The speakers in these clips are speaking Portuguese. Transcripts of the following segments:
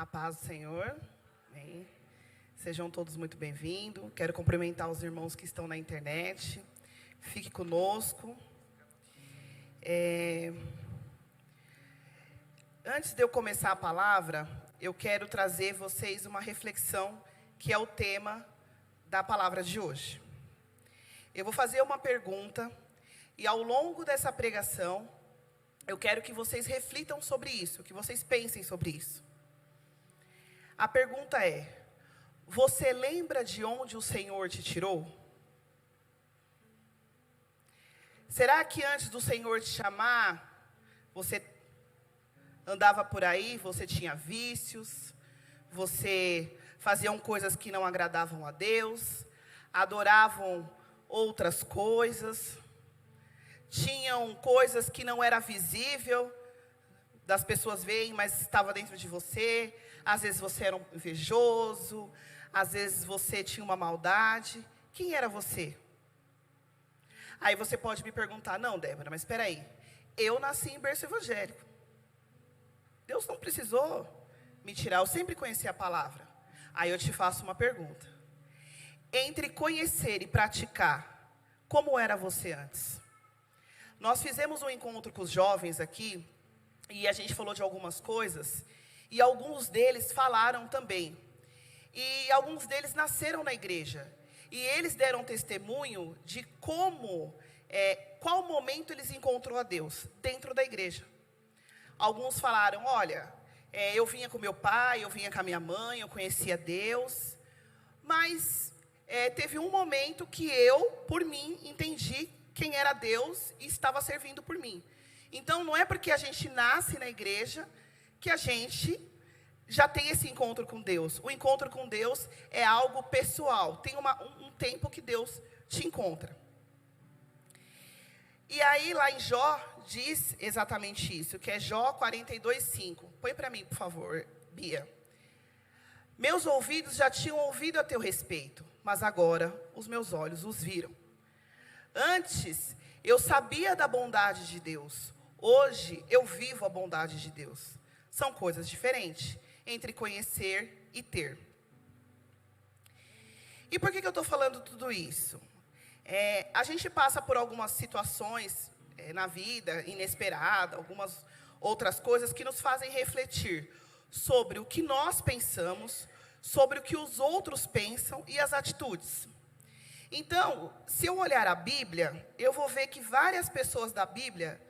A paz do Senhor. Amém. Sejam todos muito bem-vindos. Quero cumprimentar os irmãos que estão na internet. Fique conosco. Antes de eu começar a palavra, eu quero trazer vocês uma reflexão que é o tema da palavra de hoje. Eu vou fazer uma pergunta e ao longo dessa pregação, eu quero que vocês reflitam sobre isso, que vocês pensem sobre isso. A pergunta é: você lembra de onde o Senhor te tirou? Será que antes do Senhor te chamar, você andava por aí, você tinha vícios, você fazia coisas que não agradavam a Deus, adoravam outras coisas, tinham coisas que não era visível, das pessoas veem, mas estava dentro de você. Às vezes você era um invejoso, às vezes você tinha uma maldade. Quem era você? Aí você pode me perguntar: não, Débora, mas espera aí, eu nasci em berço evangélico. Deus não precisou me tirar, eu sempre conheci a palavra. Aí eu te faço uma pergunta: entre conhecer e praticar, como era você antes? Nós fizemos um encontro com os jovens aqui, e a gente falou de algumas coisas, e alguns deles falaram também. E alguns deles nasceram na igreja, e eles deram testemunho de qual momento eles encontrou a Deus dentro da igreja. Alguns falaram: olha, eu vinha com meu pai, eu vinha com a minha mãe, eu conhecia Deus, mas teve um momento que eu, por mim, entendi quem era Deus e estava servindo por mim. Então, não é porque a gente nasce na igreja que a gente já tem esse encontro com Deus. O encontro com Deus é algo pessoal. Tem um tempo que Deus te encontra. E aí, lá em Jó, diz exatamente isso, que é Jó 42:5. Põe para mim, por favor, Bia. Meus ouvidos já tinham ouvido a teu respeito, mas agora os meus olhos os viram. Antes, eu sabia da bondade de Deus. Hoje, eu vivo a bondade de Deus. São coisas diferentes entre conhecer e ter. E por que eu estou falando tudo isso? A gente passa por algumas situações na vida, inesperada, algumas outras coisas que nos fazem refletir sobre o que nós pensamos, sobre o que os outros pensam e as atitudes. Então, se eu olhar a Bíblia, eu vou ver que várias pessoas da Bíblia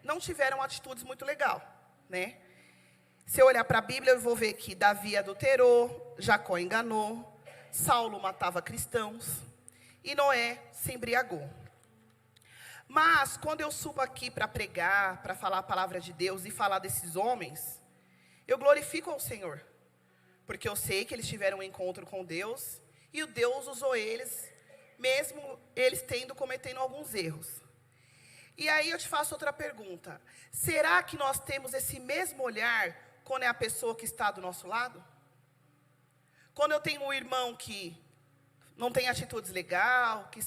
não tiveram atitudes muito legais, né? Se eu olhar para a Bíblia, eu vou ver que Davi adulterou, Jacó enganou, Saulo matava cristãos e Noé se embriagou. Mas, quando eu subo aqui para pregar, para falar a palavra de Deus e falar desses homens, eu glorifico ao Senhor, porque eu sei que eles tiveram um encontro com Deus e o Deus usou eles, mesmo eles cometendo alguns erros. E aí eu te faço outra pergunta: será que nós temos esse mesmo olhar quando é a pessoa que está do nosso lado? Quando eu tenho um irmão que não tem atitudes legais, que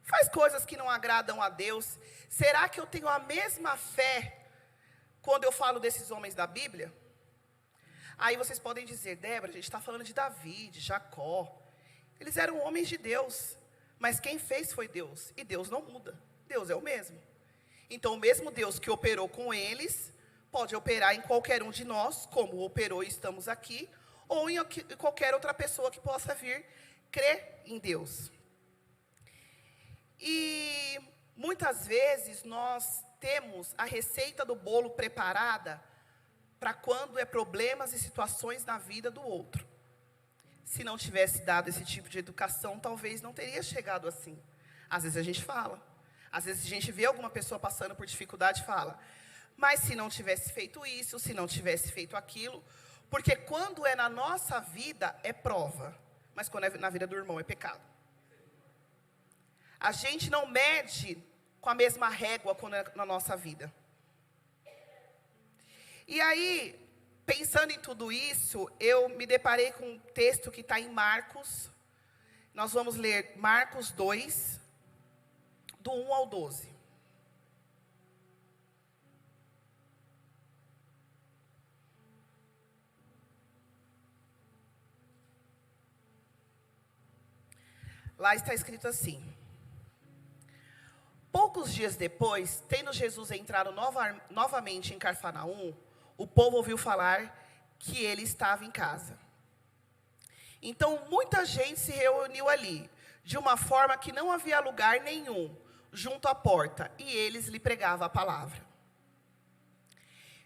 faz coisas que não agradam a Deus, será que eu tenho a mesma fé quando eu falo desses homens da Bíblia? Aí vocês podem dizer: Débora, a gente está falando de Davi, de Jacó. Eles eram homens de Deus, mas quem fez foi Deus, e Deus não muda, Deus é o mesmo. Então, o mesmo Deus que operou com eles, pode operar em qualquer um de nós, como operou e estamos aqui, ou em qualquer outra pessoa que possa vir crer em Deus. E muitas vezes nós temos a receita do bolo preparada para quando problemas e situações na vida do outro. Se não tivesse dado esse tipo de educação, talvez não teria chegado assim. Às vezes a gente fala. Às vezes a gente vê alguma pessoa passando por dificuldade e fala: mas se não tivesse feito isso, se não tivesse feito aquilo. Porque quando é na nossa vida, é prova. Mas quando é na vida do irmão, é pecado. A gente não mede com a mesma régua quando é na nossa vida. E aí, pensando em tudo isso, eu me deparei com um texto que está em Marcos. Nós vamos ler Marcos 2, do 1 ao 12. Lá está escrito assim: poucos dias depois, tendo Jesus entrado novamente em Cafarnaum, o povo ouviu falar que ele estava em casa. Então, muita gente se reuniu ali, de uma forma que não havia lugar nenhum, junto à porta, e eles lhe pregavam a palavra.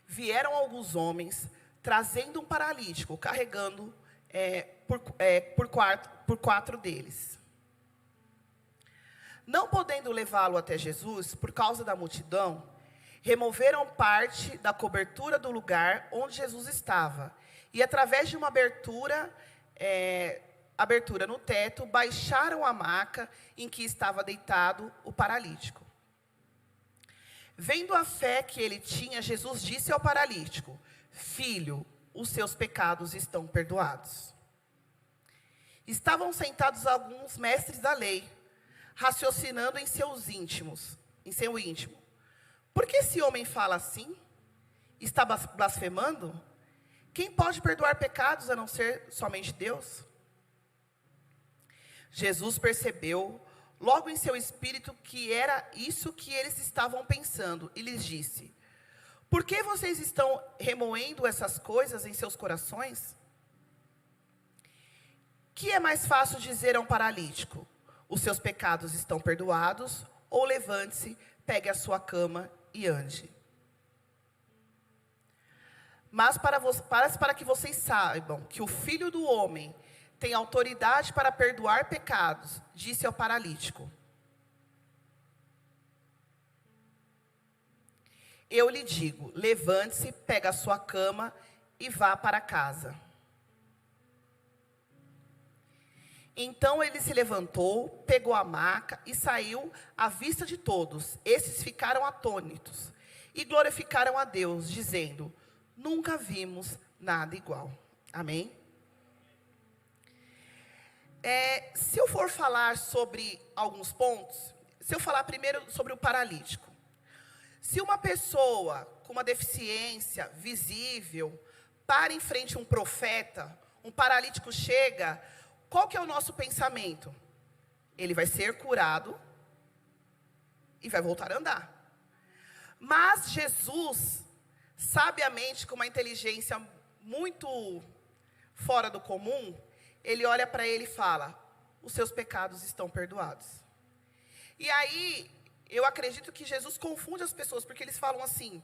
Vieram alguns homens, trazendo um paralítico, carregando por quatro deles. Não podendo levá-lo até Jesus, por causa da multidão, removeram parte da cobertura do lugar onde Jesus estava, e através de uma abertura no teto, baixaram a maca em que estava deitado o paralítico. Vendo a fé que ele tinha, Jesus disse ao paralítico: filho, os seus pecados estão perdoados. Estavam sentados alguns mestres da lei, raciocinando em seu íntimo. Por que esse homem fala assim? Está blasfemando? Quem pode perdoar pecados a não ser somente Deus? Jesus percebeu logo em seu espírito que era isso que eles estavam pensando e lhes disse: por que vocês estão remoendo essas coisas em seus corações? Que é mais fácil dizer a um paralítico: os seus pecados estão perdoados, ou levante-se, pegue a sua cama e ande? Mas para que vocês saibam que o Filho do Homem tem autoridade para perdoar pecados, disse ao paralítico: eu lhe digo, levante-se, pegue a sua cama e vá para casa. Então ele se levantou, pegou a maca e saiu à vista de todos. Esses ficaram atônitos e glorificaram a Deus, dizendo: nunca vimos nada igual. Amém? Se eu for falar sobre alguns pontos, se eu falar primeiro sobre o paralítico. Se uma pessoa com uma deficiência visível para em frente a um profeta, um paralítico chega, qual que é o nosso pensamento? Ele vai ser curado e vai voltar a andar. Mas Jesus, sabiamente, com uma inteligência muito fora do comum, ele olha para ele e fala: os seus pecados estão perdoados. E aí, eu acredito que Jesus confunde as pessoas, porque eles falam assim: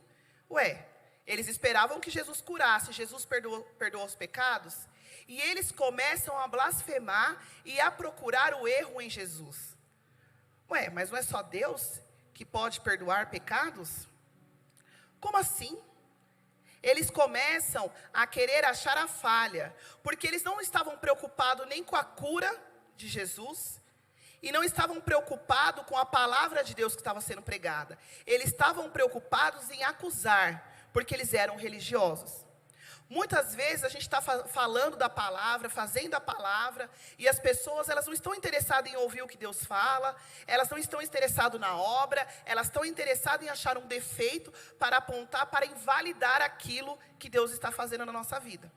eles esperavam que Jesus curasse, Jesus perdoou os pecados, e eles começam a blasfemar e a procurar o erro em Jesus. Mas não é só Deus que pode perdoar pecados? Como assim? Eles começam a querer achar a falha, porque eles não estavam preocupados nem com a cura de Jesus, e não estavam preocupados com a palavra de Deus que estava sendo pregada. Eles estavam preocupados em acusar, porque eles eram religiosos. Muitas vezes a gente está falando da palavra, fazendo a palavra, e as pessoas, elas não estão interessadas em ouvir o que Deus fala, elas não estão interessadas na obra, elas estão interessadas em achar um defeito para apontar, para invalidar aquilo que Deus está fazendo na nossa vida.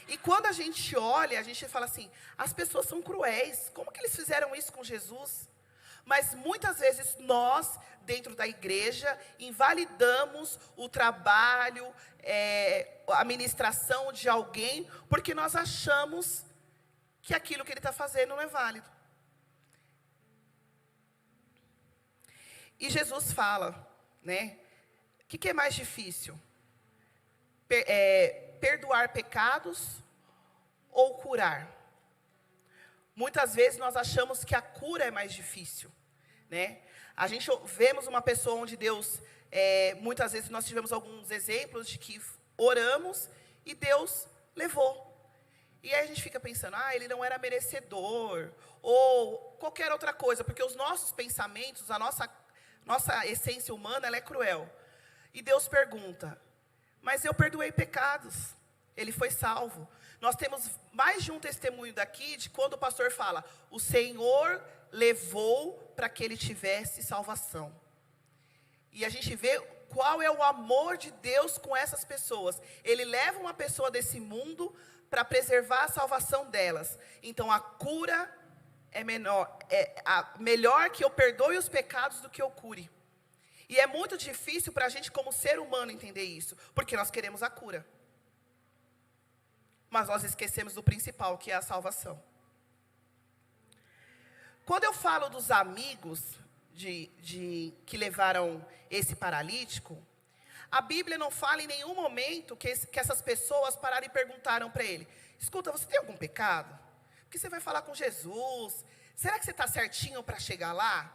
E quando a gente olha, a gente fala assim: as pessoas são cruéis, como que eles fizeram isso com Jesus? Mas muitas vezes nós, dentro da igreja, invalidamos o trabalho, a ministração de alguém, porque nós achamos que aquilo que ele está fazendo não é válido. E Jesus fala, o que é mais difícil? Perdoar pecados ou curar? Muitas vezes nós achamos que a cura é mais difícil, A gente vemos uma pessoa onde Deus, muitas vezes nós tivemos alguns exemplos de que oramos e Deus levou. E aí a gente fica pensando: ele não era merecedor, ou qualquer outra coisa, porque os nossos pensamentos, a nossa essência humana, ela é cruel. E Deus pergunta: mas eu perdoei pecados, ele foi salvo. Nós temos mais de um testemunho daqui, de quando o pastor fala: o Senhor levou para que ele tivesse salvação. E a gente vê qual é o amor de Deus com essas pessoas. Ele leva uma pessoa desse mundo para preservar a salvação delas. Então a cura é melhor que eu perdoe os pecados do que eu cure. E é muito difícil para a gente como ser humano entender isso, porque nós queremos a cura. Mas nós esquecemos do principal, que é a salvação. Quando eu falo dos amigos que levaram esse paralítico, a Bíblia não fala em nenhum momento que essas pessoas pararam e perguntaram para ele: escuta, você tem algum pecado? Porque você vai falar com Jesus, será que você está certinho para chegar lá?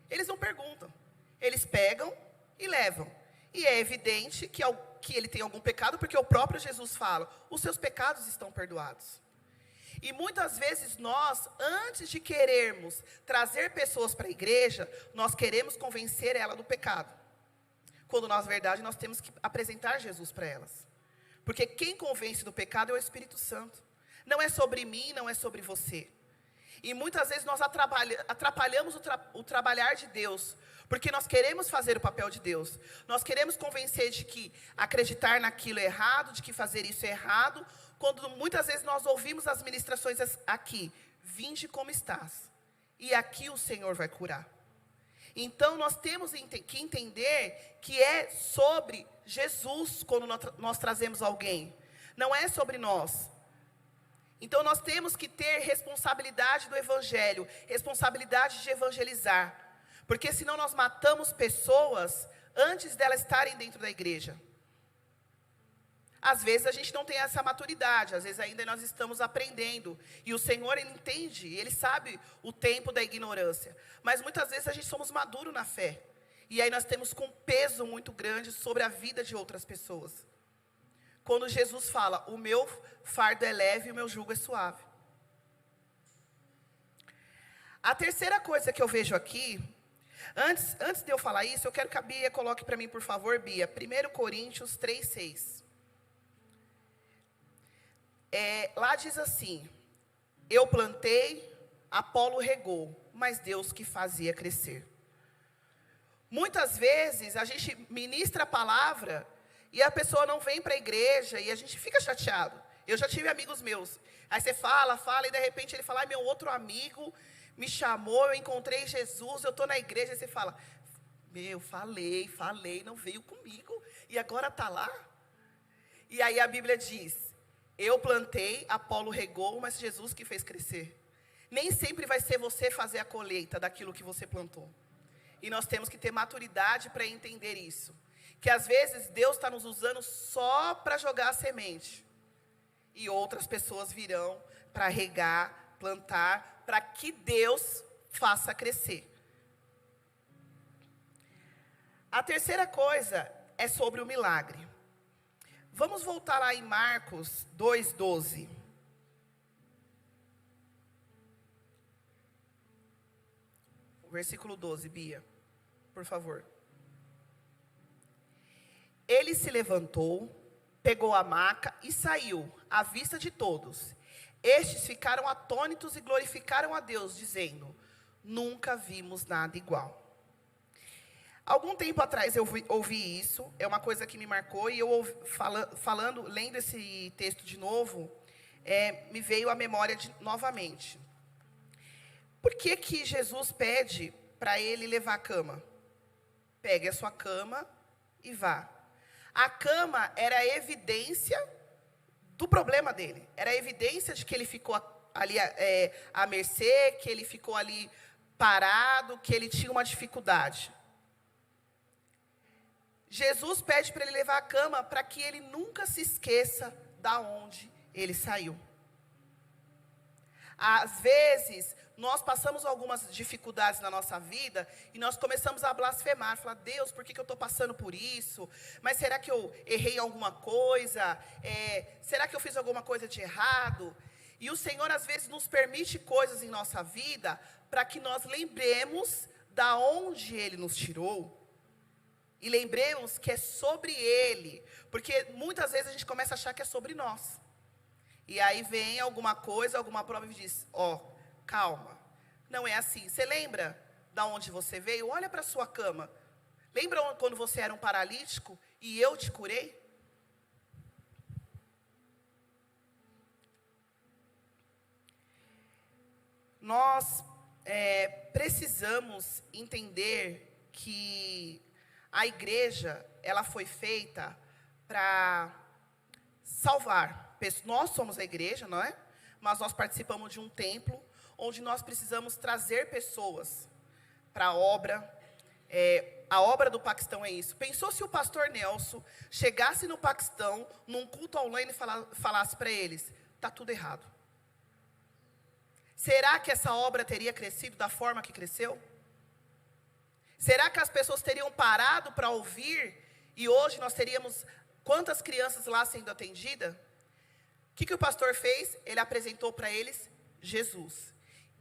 Eles não perguntam, eles pegam e levam. E é evidente que ele tem algum pecado, porque o próprio Jesus fala: os seus pecados estão perdoados. E muitas vezes nós, antes de querermos trazer pessoas para a igreja, nós queremos convencer ela do pecado. Quando, na verdade, nós temos que apresentar Jesus para elas. Porque quem convence do pecado é o Espírito Santo. Não é sobre mim, não é sobre você. E muitas vezes nós atrapalhamos o trabalhar de Deus, porque nós queremos fazer o papel de Deus. Nós queremos convencer de que acreditar naquilo é errado, de que fazer isso é errado, quando muitas vezes nós ouvimos as ministrações aqui: vinde como estás, e aqui o Senhor vai curar. Então nós temos que entender que é sobre Jesus quando nós trazemos alguém, não é sobre nós. Então nós temos que ter responsabilidade do evangelho, responsabilidade de evangelizar, porque senão nós matamos pessoas antes delas estarem dentro da igreja. Às vezes a gente não tem essa maturidade, às vezes ainda nós estamos aprendendo, e o Senhor, Ele entende, Ele sabe o tempo da ignorância, mas muitas vezes a gente somos maduros na fé, e aí nós temos com um peso muito grande sobre a vida de outras pessoas. Quando Jesus fala: o meu fardo é leve e o meu jugo é suave. A terceira coisa que eu vejo aqui, antes de eu falar isso, eu quero que a Bia coloque para mim, por favor, Bia, 1 Coríntios 3:6. Lá diz assim: eu plantei, Apolo regou, mas Deus que fazia crescer. Muitas vezes a gente ministra a palavra e a pessoa não vem para a igreja e a gente fica chateado. Eu já tive amigos meus, aí você fala e de repente ele fala: meu outro amigo me chamou, eu encontrei Jesus, eu estou na igreja. Aí você fala: falei, não veio comigo, e agora está lá. E aí a Bíblia diz: eu plantei, Apolo regou, mas Jesus que fez crescer. Nem sempre vai ser você fazer a colheita daquilo que você plantou. E nós temos que ter maturidade para entender isso. Que às vezes Deus está nos usando só para jogar a semente. E outras pessoas virão para regar, plantar, para que Deus faça crescer. A terceira coisa é sobre o milagre. Vamos voltar lá em Marcos 2:12. Versículo 12, Bia, por favor. Ele se levantou, pegou a maca e saiu, à vista de todos. Estes ficaram atônitos e glorificaram a Deus, dizendo: nunca vimos nada igual. Algum tempo atrás eu ouvi isso, é uma coisa que me marcou, e eu lendo esse texto de novo, me veio à memória novamente. Por que Jesus pede para ele levar a cama? Pegue a sua cama e vá. A cama era a evidência do problema dele, era a evidência de que ele ficou ali à mercê, que ele ficou ali parado, que ele tinha uma dificuldade. Jesus pede para ele levar a cama para que ele nunca se esqueça da onde ele saiu. Às vezes, nós passamos algumas dificuldades na nossa vida e nós começamos a blasfemar, falar: Deus, por que eu estou passando por isso? Mas será que eu errei alguma coisa? Será que eu fiz alguma coisa de errado? E o Senhor, às vezes, nos permite coisas em nossa vida para que nós lembremos da onde Ele nos tirou. E lembremos que é sobre Ele, porque muitas vezes a gente começa a achar que é sobre nós. E aí vem alguma coisa, alguma prova e diz: calma, não é assim. Você lembra de onde você veio? Olha para a sua cama. Lembram quando você era um paralítico e eu te curei? Nós precisamos entender que a igreja, ela foi feita para salvar. Nós somos a igreja, não é? Mas nós participamos de um templo, onde nós precisamos trazer pessoas para a obra. A obra do Paquistão é isso. Pensou se o pastor Nelson chegasse no Paquistão, num culto online, e falasse para eles, está tudo errado. Será que essa obra teria crescido da forma que cresceu? Será que as pessoas teriam parado para ouvir e hoje nós teríamos quantas crianças lá sendo atendidas? O que o pastor fez? Ele apresentou para eles Jesus.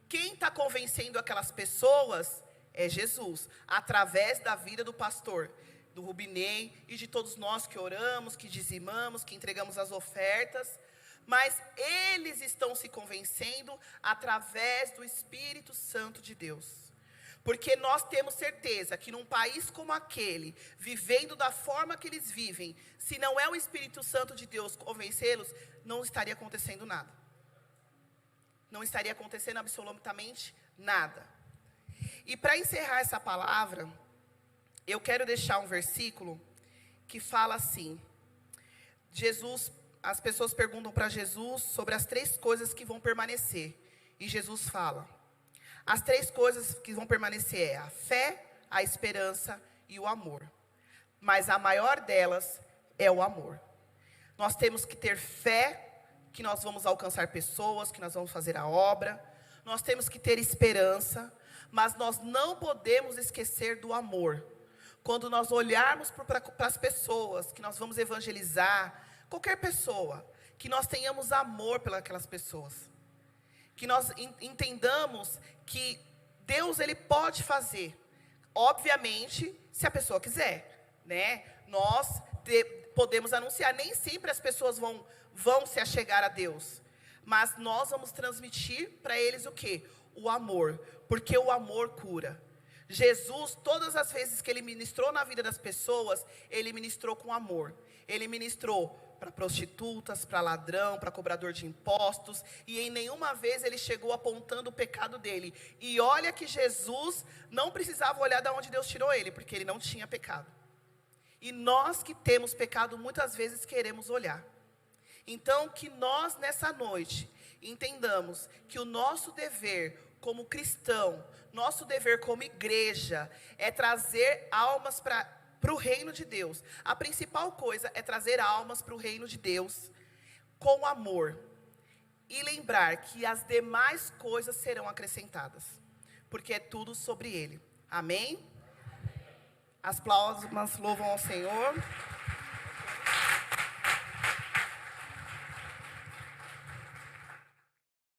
Quem está convencendo aquelas pessoas é Jesus, através da vida do pastor, do Rubinei e de todos nós que oramos, que dizimamos, que entregamos as ofertas. Mas eles estão se convencendo através do Espírito Santo de Deus. Porque nós temos certeza que num país como aquele, vivendo da forma que eles vivem, se não é o Espírito Santo de Deus convencê-los, não estaria acontecendo nada. Não estaria acontecendo absolutamente nada. E para encerrar essa palavra, eu quero deixar um versículo que fala assim, as pessoas perguntam para Jesus sobre as 3 coisas que vão permanecer. E Jesus fala, as 3 coisas que vão permanecer é a fé, a esperança e o amor. Mas a maior delas é o amor. Nós temos que ter fé que nós vamos alcançar pessoas, que nós vamos fazer a obra. Nós temos que ter esperança, mas nós não podemos esquecer do amor. Quando nós olharmos para as pessoas que nós vamos evangelizar, qualquer pessoa, que nós tenhamos amor pelas pessoas. Que nós entendamos que Deus, Ele pode fazer. Obviamente, se a pessoa quiser, né? Nós podemos anunciar, nem sempre as pessoas vão se achegar a Deus. Mas nós vamos transmitir para eles o quê? O amor. Porque o amor cura. Jesus, todas as vezes que Ele ministrou na vida das pessoas, Ele ministrou com amor. Ele ministrou para prostitutas, para ladrão, para cobrador de impostos, e em nenhuma vez ele chegou apontando o pecado dele. E olha que Jesus não precisava olhar de onde Deus tirou ele, porque ele não tinha pecado. E nós que temos pecado, muitas vezes queremos olhar. Então, que nós nessa noite entendamos que o nosso dever como cristão, nosso dever como igreja, é trazer almas para o reino de Deus. A principal coisa é trazer almas para o reino de Deus com amor. E lembrar que as demais coisas serão acrescentadas. Porque é tudo sobre Ele. Amém? As palmas louvam ao Senhor.